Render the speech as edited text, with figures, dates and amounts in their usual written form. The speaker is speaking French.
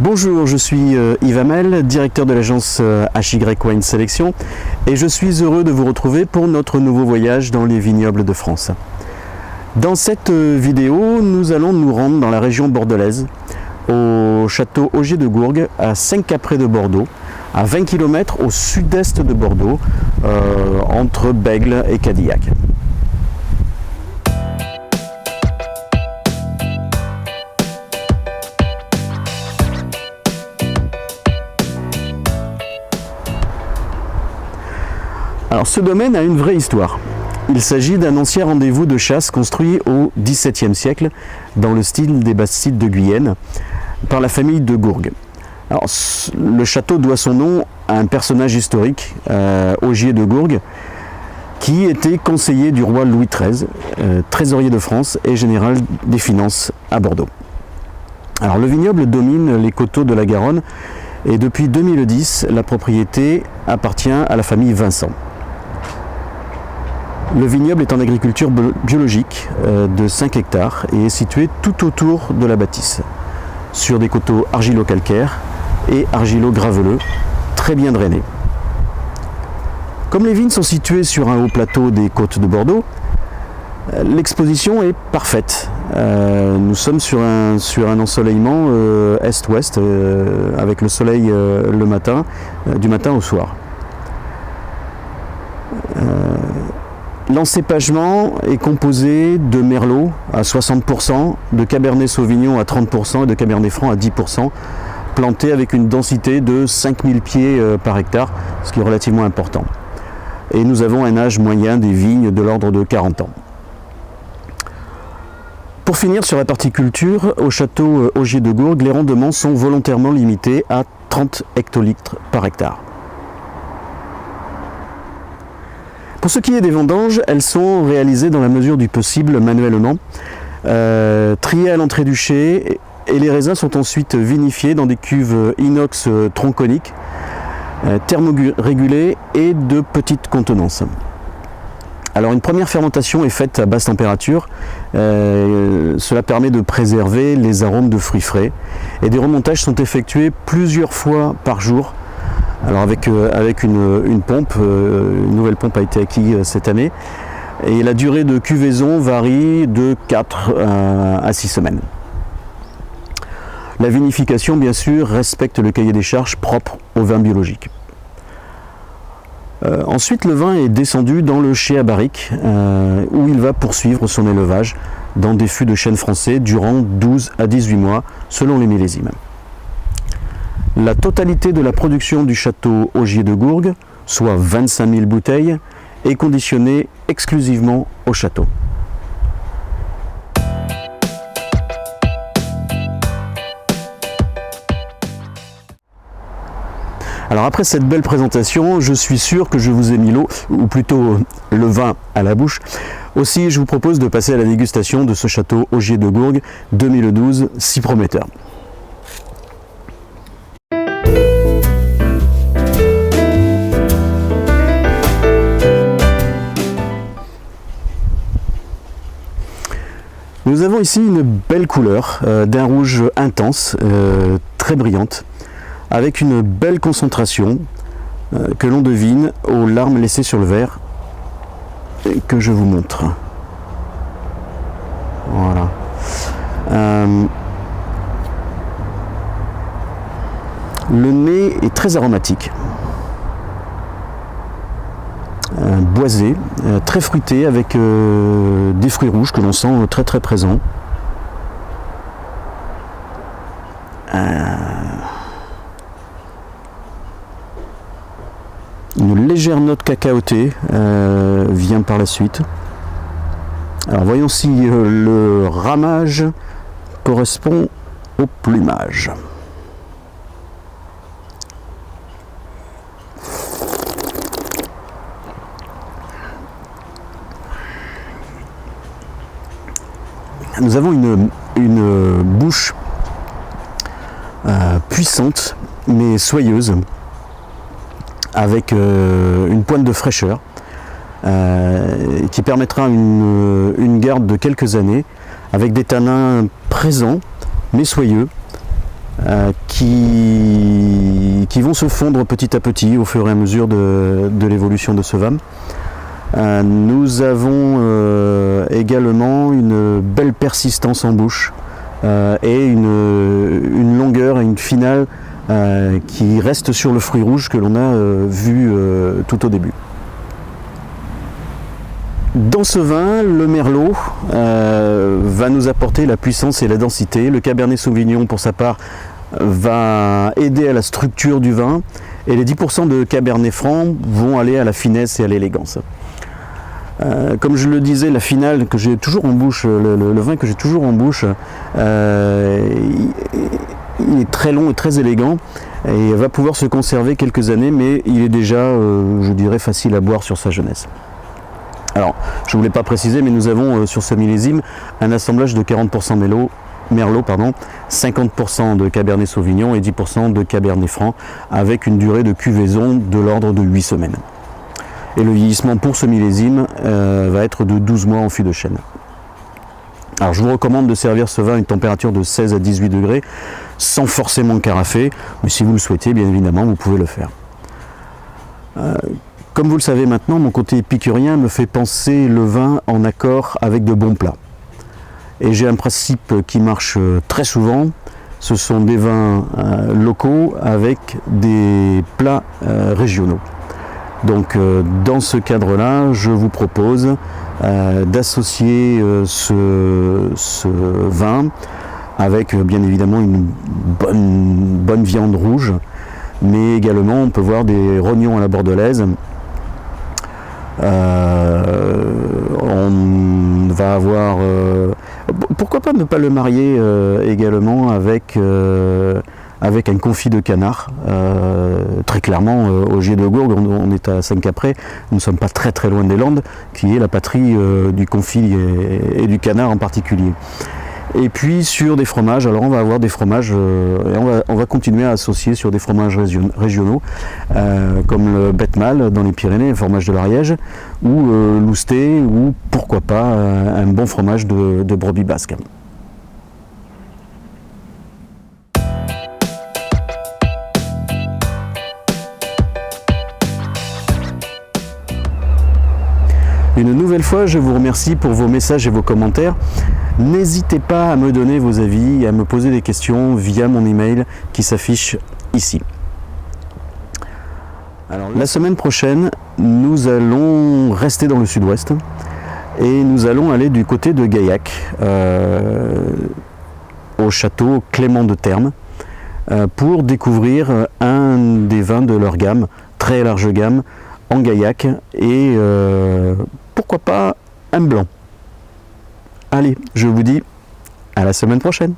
Bonjour, je suis Yves Hamel, directeur de l'agence HY Wine Sélection et je suis heureux de vous retrouver pour notre nouveau voyage dans les vignobles de France. Dans cette vidéo, nous allons nous rendre dans la région bordelaise, au château Ogier de Gourgues, à Saint-Capré de Bordeaux, à 20 km au sud-est de Bordeaux, entre Bègles et Cadillac. Alors ce domaine a une vraie histoire. Il s'agit d'un ancien rendez-vous de chasse construit au XVIIe siècle dans le style des Bastides de Guyenne par la famille de Gourgues. Alors, le château doit son nom à un personnage historique, Ogier de Gourgues, qui était conseiller du roi Louis XIII, trésorier de France et général des finances à Bordeaux. Alors le vignoble domine les coteaux de la Garonne et depuis 2010, la propriété appartient à la famille Vincent. Le vignoble est en agriculture biologique de 5 hectares et est situé tout autour de la bâtisse, sur des coteaux argilo-calcaires et argilo-graveleux, très bien drainés. Comme les vignes sont situées sur un haut plateau des côtes de Bordeaux, l'exposition est parfaite. Nous sommes sur un ensoleillement est-ouest, avec le soleil le matin, du matin au soir. L'encépagement est composé de merlot à 60%, de cabernet sauvignon à 30% et de cabernet franc à 10%, plantés avec une densité de 5000 pieds par hectare, ce qui est relativement important. Et nous avons un âge moyen des vignes de l'ordre de 40 ans. Pour finir sur la partie culture, au château Ogier de Gourgues, les rendements sont volontairement limités à 30 hectolitres par hectare. Pour ce qui est des vendanges, elles sont réalisées dans la mesure du possible manuellement, triées à l'entrée du chai, et les raisins sont ensuite vinifiés dans des cuves inox tronconiques, thermorégulées et de petite contenance. Alors une première fermentation est faite à basse température, cela permet de préserver les arômes de fruits frais, et des remontages sont effectués plusieurs fois par jour. Alors avec une pompe, une nouvelle pompe a été acquise cette année, et la durée de cuvaison varie de 4 à 6 semaines. La vinification, bien sûr, respecte le cahier des charges propre au vin biologique. Ensuite, le vin est descendu dans le chai à barrique, où il va poursuivre son élevage dans des fûts de chêne français durant 12 à 18 mois, selon les millésimes. La totalité de la production du château Ogier de Gourgues, soit 25 000 bouteilles, est conditionnée exclusivement au château. Alors après cette belle présentation, je suis sûr que je vous ai mis l'eau, ou plutôt le vin à la bouche. Aussi, je vous propose de passer à la dégustation de ce château Ogier de Gourgues 2012, si prometteur. Nous avons ici une belle couleur d'un rouge intense, très brillante, avec une belle concentration que l'on devine aux larmes laissées sur le verre et que je vous montre. Voilà. Le nez est très aromatique. Boisé, très fruité, avec des fruits rouges que l'on sent très très présents. Une légère note cacaotée vient par la suite. Alors voyons si le ramage correspond au plumage. Nous avons une bouche puissante mais soyeuse, avec une pointe de fraîcheur qui permettra une garde de quelques années, avec des tanins présents mais soyeux, qui vont se fondre petit à petit au fur et à mesure de l'évolution de ce vin. Nous avons également une belle persistance en bouche et une longueur et une finale qui reste sur le fruit rouge que l'on a vu tout au début. Dans ce vin, le Merlot va nous apporter la puissance et la densité. Le Cabernet Sauvignon, pour sa part, va aider à la structure du vin. Et les 10% de Cabernet Franc vont aller à la finesse et à l'élégance. Comme je le disais, la finale que j'ai toujours en bouche, le vin que j'ai toujours en bouche, il est très long et très élégant et va pouvoir se conserver quelques années, mais il est déjà, je dirais, facile à boire sur sa jeunesse. Alors, je ne voulais pas préciser, mais nous avons sur ce millésime un assemblage de 40% Merlot, 50% de Cabernet Sauvignon et 10% de Cabernet Franc, avec une durée de cuvaison de l'ordre de 8 semaines. Et le vieillissement pour ce millésime va être de 12 mois en fût de chêne. Alors je vous recommande de servir ce vin à une température de 16 à 18 degrés, sans forcément carafer, mais si vous le souhaitez, bien évidemment, vous pouvez le faire. Comme vous le savez maintenant, mon côté épicurien me fait penser le vin en accord avec de bons plats. Et j'ai un principe qui marche très souvent, ce sont des vins locaux avec des plats régionaux. Donc dans ce cadre-là, je vous propose d'associer ce vin avec bien évidemment une bonne viande rouge, mais également on peut voir des rognons à la bordelaise. On va avoir... pourquoi pas ne pas le marier également avec un confit de canard. Très clairement, au Gier de Gourgue, on est à Saint-Capré, nous ne sommes pas très très loin des Landes, qui est la patrie du confit et du canard en particulier. Et puis sur des fromages, alors on va avoir des fromages, et on va continuer à associer sur des fromages régionaux, comme le Betmal dans les Pyrénées, le fromage de l'Ariège, ou l'Ousté, ou pourquoi pas un bon fromage de brebis basque. Une nouvelle fois, je vous remercie pour vos messages et vos commentaires. N'hésitez pas à me donner vos avis et à me poser des questions via mon email qui s'affiche ici. Alors, la semaine prochaine, nous allons rester dans le sud-ouest et nous allons aller du côté de Gaillac, au château Clément de Termes, pour découvrir un des vins de leur gamme, très large gamme, en Gaillac et pourquoi pas un blanc. Allez, je vous dis à la semaine prochaine.